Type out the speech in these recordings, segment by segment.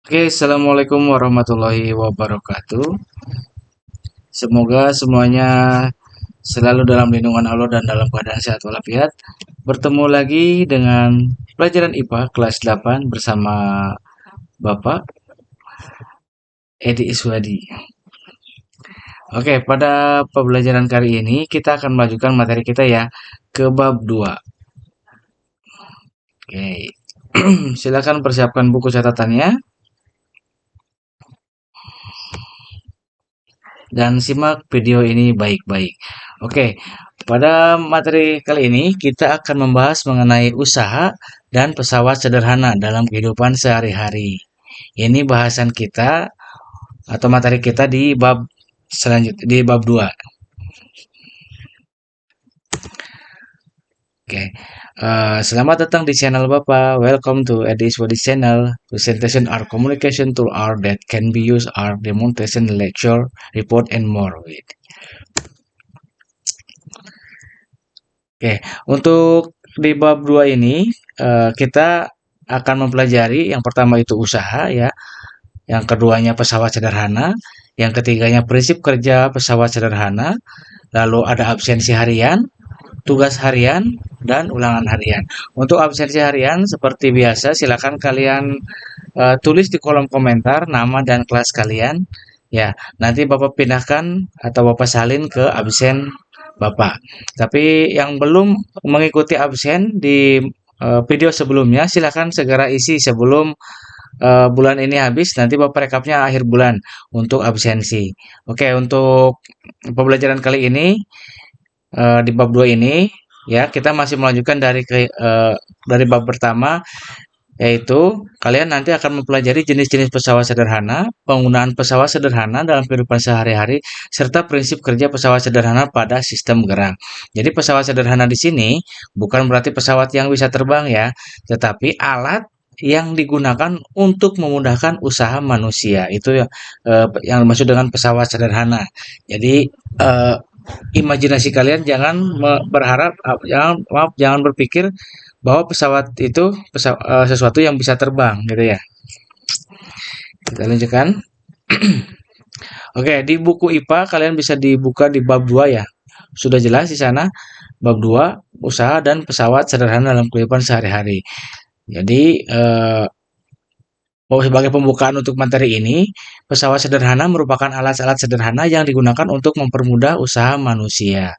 Oke, assalamualaikum warahmatullahi wabarakatuh. Semoga semuanya selalu dalam lindungan Allah dan dalam keadaan sehat walafiat. Bertemu lagi dengan pelajaran IPA kelas 8 bersama Bapak Edi Iswadi. Oke, pada pembelajaran kali ini kita akan melanjutkan materi kita ya ke bab 2. Oke. Silakan persiapkan buku catatannya dan simak video ini baik-baik. Oke, pada materi kali ini kita akan membahas mengenai usaha dan pesawat sederhana dalam kehidupan sehari-hari. Ini bahasan kita atau materi kita di bab selanjutnya di bab 2. Oke. Selamat datang di channel Bapak. Welcome to Edis Body Channel. Presentation are communication tool are that can be used are demonstration, lecture, report, and more. Oke, untuk di bab 2 ini kita akan mempelajari yang pertama itu usaha ya, yang keduanya pesawat sederhana, yang ketiganya prinsip kerja pesawat sederhana, lalu ada absensi harian, tugas harian, dan ulangan harian. Untuk absensi harian seperti biasa silakan kalian tulis di kolom komentar nama dan kelas kalian. Ya, nanti Bapak pindahkan atau Bapak salin ke absen Bapak. Tapi yang belum mengikuti absen di video sebelumnya, silakan segera isi sebelum bulan ini habis. Nanti Bapak rekapnya akhir bulan untuk absensi. Oke, untuk pembelajaran kali ini di bab 2 ini ya kita masih melanjutkan dari bab pertama, yaitu kalian nanti akan mempelajari jenis-jenis pesawat sederhana, penggunaan pesawat sederhana dalam kehidupan sehari-hari, serta prinsip kerja pesawat sederhana pada sistem gerak. Jadi pesawat sederhana di sini bukan berarti pesawat yang bisa terbang ya, tetapi alat yang digunakan untuk memudahkan usaha manusia. Itu yang dimaksud dengan pesawat sederhana. Jadi imajinasi kalian jangan berharap, jangan berpikir bahwa pesawat itu sesuatu yang bisa terbang gitu ya. Kita lanjutkan. Oke, di buku IPA kalian bisa dibuka di bab 2 ya. Sudah jelas di sana bab 2 usaha dan pesawat sederhana dalam kehidupan sehari-hari. Jadi sebagai pembukaan untuk materi ini, pesawat sederhana merupakan alat-alat sederhana yang digunakan untuk mempermudah usaha manusia.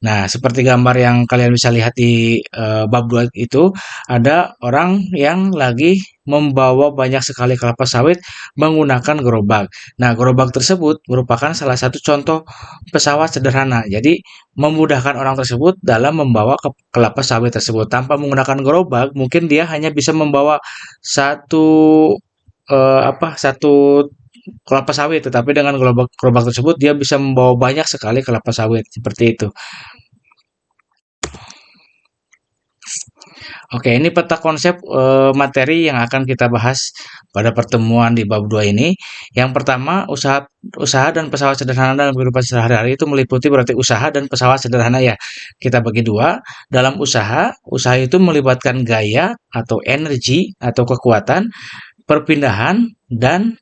Nah, seperti gambar yang kalian bisa lihat di bab 2 itu, ada orang yang lagi membawa banyak sekali kelapa sawit menggunakan gerobak. Nah, gerobak tersebut merupakan salah satu contoh pesawat sederhana. Jadi, memudahkan orang tersebut dalam membawa kelapa sawit tersebut. Tanpa menggunakan gerobak, mungkin dia hanya bisa membawa satu satu kelapa sawit, tetapi dengan gerobak gerobak tersebut dia bisa membawa banyak sekali kelapa sawit, seperti itu. Oke, ini peta konsep materi yang akan kita bahas pada pertemuan di bab 2 ini. Yang pertama, usaha usaha dan pesawat sederhana dalam kehidupan sehari-hari itu meliputi berarti usaha dan pesawat sederhana ya. Kita bagi dua. Dalam usaha, usaha itu melibatkan gaya atau energi atau kekuatan, perpindahan, dan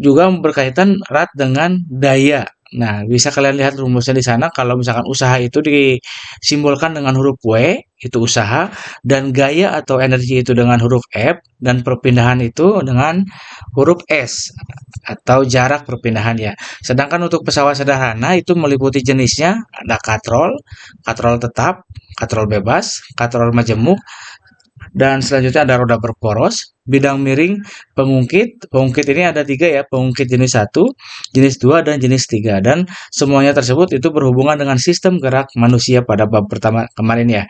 juga berkaitan erat dengan daya. Nah, bisa kalian lihat rumusnya di sana. Kalau misalkan usaha itu disimbolkan dengan huruf W, itu usaha, dan gaya atau energi itu dengan huruf F, dan perpindahan itu dengan huruf S atau jarak perpindahan ya. Sedangkan untuk pesawat sederhana itu meliputi jenisnya ada katrol, katrol tetap, katrol bebas, katrol majemuk, dan selanjutnya ada roda berporos, bidang miring, pengungkit. Pengungkit ini ada tiga ya, pengungkit jenis satu, jenis 2, dan jenis 3. Dan semuanya tersebut itu berhubungan dengan sistem gerak manusia pada bab pertama kemarin ya.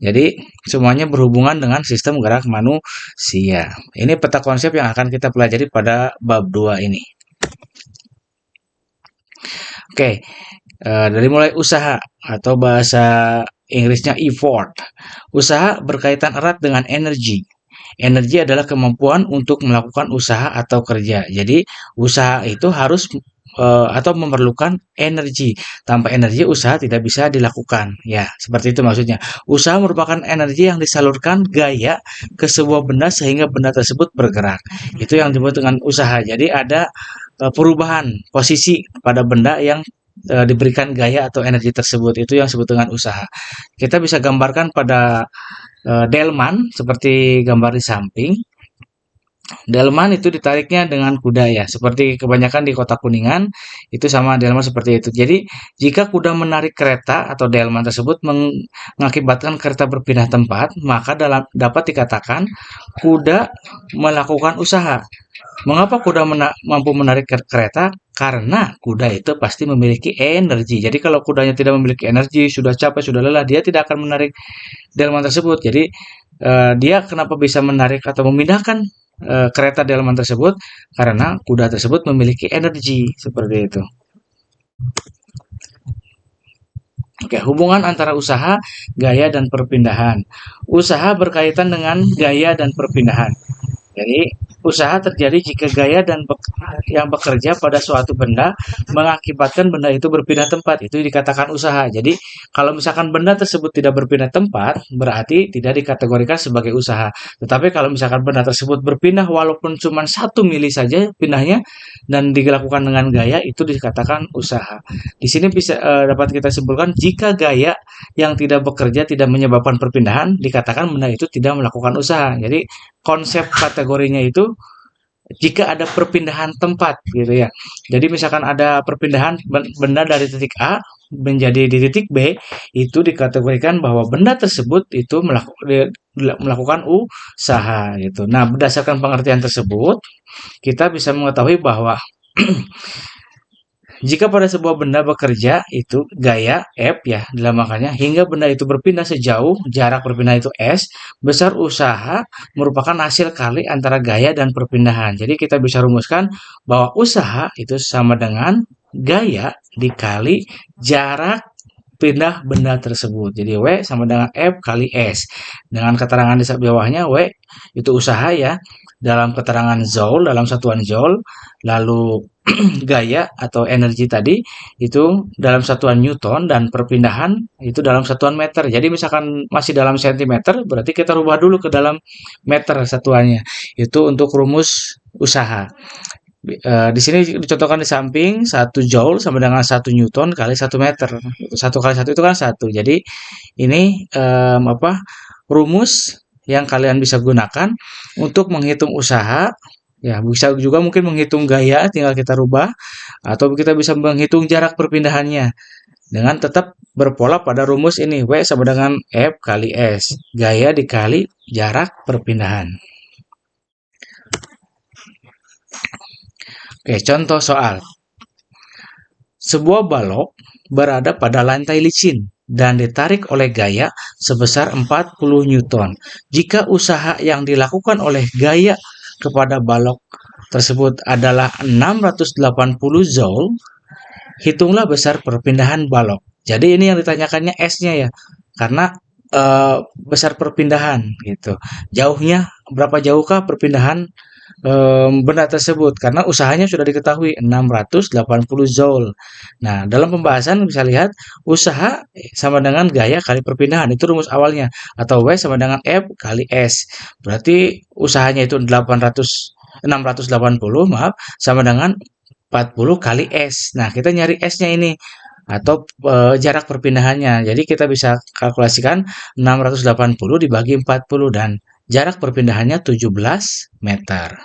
Jadi semuanya berhubungan dengan sistem gerak manusia. Ini peta konsep yang akan kita pelajari pada bab 2 ini. Oke, dari mulai usaha atau bahasa Inggrisnya effort. Usaha berkaitan erat dengan energi. Energi adalah kemampuan untuk melakukan usaha atau kerja. Jadi, usaha itu harus atau memerlukan energi. Tanpa energi usaha tidak bisa dilakukan. Ya, seperti itu maksudnya. Usaha merupakan energi yang disalurkan gaya ke sebuah benda sehingga benda tersebut bergerak. Itu yang disebut dengan usaha. Jadi ada perubahan posisi pada benda yang diberikan gaya atau energi tersebut. Itu yang disebut dengan usaha. Kita bisa gambarkan pada delman seperti gambar di samping. Delman itu ditariknya dengan kuda ya, seperti kebanyakan di kota Kuningan itu sama delman seperti itu. Jadi jika kuda menarik kereta atau delman tersebut mengakibatkan kereta berpindah tempat, maka dapat dikatakan kuda melakukan usaha. Mengapa kuda mampu menarik kereta? Karena kuda itu pasti memiliki energi. Jadi kalau kudanya tidak memiliki energi, sudah capek, sudah lelah, dia tidak akan menarik delman tersebut. Jadi dia kenapa bisa menarik atau memindahkan kereta delman tersebut? Karena kuda tersebut memiliki energi seperti itu. Oke, hubungan antara usaha, gaya, dan perpindahan. Usaha berkaitan dengan gaya dan perpindahan. Jadi, usaha terjadi jika gaya yang bekerja pada suatu benda mengakibatkan benda itu berpindah tempat. Itu dikatakan usaha. Jadi, kalau misalkan benda tersebut tidak berpindah tempat, berarti tidak dikategorikan sebagai usaha. Tetapi kalau misalkan benda tersebut berpindah walaupun cuma 1 mili saja pindahnya dan dilakukan dengan gaya, itu dikatakan usaha. Di sini bisa dapat kita simpulkan jika gaya yang tidak bekerja tidak menyebabkan perpindahan, dikatakan benda itu tidak melakukan usaha. Jadi konsep kategorinya itu jika ada perpindahan tempat gitu ya. Jadi misalkan ada perpindahan benda dari titik A menjadi di titik B, itu dikategorikan bahwa benda tersebut itu melakukan usaha gitu. Nah, berdasarkan pengertian tersebut, kita bisa mengetahui bahwa jika pada sebuah benda bekerja itu gaya F ya dinamakannya hingga benda itu berpindah sejauh jarak berpindah itu S, besar usaha merupakan hasil kali antara gaya dan perpindahan. Jadi kita bisa rumuskan bahwa usaha itu sama dengan gaya dikali jarak pindah benda tersebut. Jadi W sama dengan F kali S. Dengan keterangan di bawahnya W itu usaha ya dalam keterangan Joule dalam satuan Joule, lalu gaya atau energi tadi itu dalam satuan Newton dan perpindahan itu dalam satuan meter. Jadi misalkan masih dalam sentimeter berarti kita rubah dulu ke dalam meter satuannya. Itu untuk rumus usaha. Di sini dicontohkan di samping 1 joule sama dengan 1 Newton kali 1 meter. 1 kali 1 itu kan 1. Jadi ini rumus yang kalian bisa gunakan untuk menghitung usaha. Ya, bisa juga mungkin menghitung gaya, tinggal kita rubah, atau kita bisa menghitung jarak perpindahannya dengan tetap berpola pada rumus ini, W sama dengan F kali S, gaya dikali jarak perpindahan. Oke, contoh soal. Sebuah balok berada pada lantai licin dan ditarik oleh gaya sebesar 40 Newton. Jika usaha yang dilakukan oleh gaya kepada balok tersebut adalah 680 Joule, hitunglah besar perpindahan balok. Jadi ini yang ditanyakannya S-nya ya, karena besar perpindahan gitu. Jauhnya berapa jauhkah perpindahan benda tersebut karena usahanya sudah diketahui 680 Joule. Nah, dalam pembahasan bisa lihat usaha sama dengan gaya kali perpindahan itu rumus awalnya atau W sama dengan F kali S. Berarti usahanya itu 680 maaf sama dengan 40 kali S. Nah, kita nyari S-nya ini atau jarak perpindahannya. Jadi kita bisa kalkulasikan 680 dibagi 40 dan jarak perpindahannya 17 meter.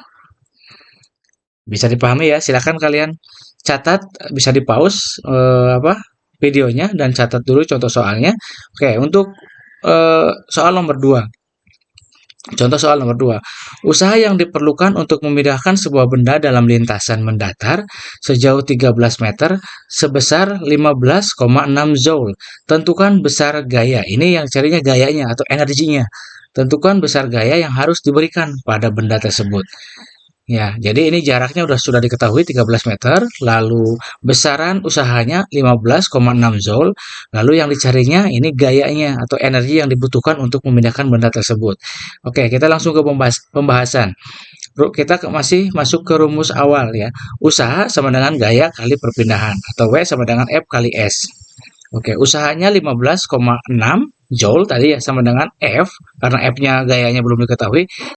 Bisa dipahami ya, silakan kalian catat, bisa di-pause videonya dan catat dulu contoh soalnya. Oke, untuk soal nomor 2. Contoh soal nomor 2. Usaha yang diperlukan untuk memindahkan sebuah benda dalam lintasan mendatar sejauh 13 meter sebesar 15,6 Joule. Tentukan besar gaya. Ini yang carinya gayanya atau energinya. Tentukan besar gaya yang harus diberikan pada benda tersebut. Ya, jadi ini jaraknya sudah diketahui 13 meter, lalu besaran usahanya 15,6 Joule, lalu yang dicarinya ini gayanya atau energi yang dibutuhkan untuk memindahkan benda tersebut. Oke, kita langsung ke pembahasan. Kita masih masuk ke rumus awal ya. Usaha sama dengan gaya kali perpindahan atau W sama dengan F kali S. Oke, usahanya 15,6 Joule tadi ya sama dengan F karena F-nya gayanya belum diketahui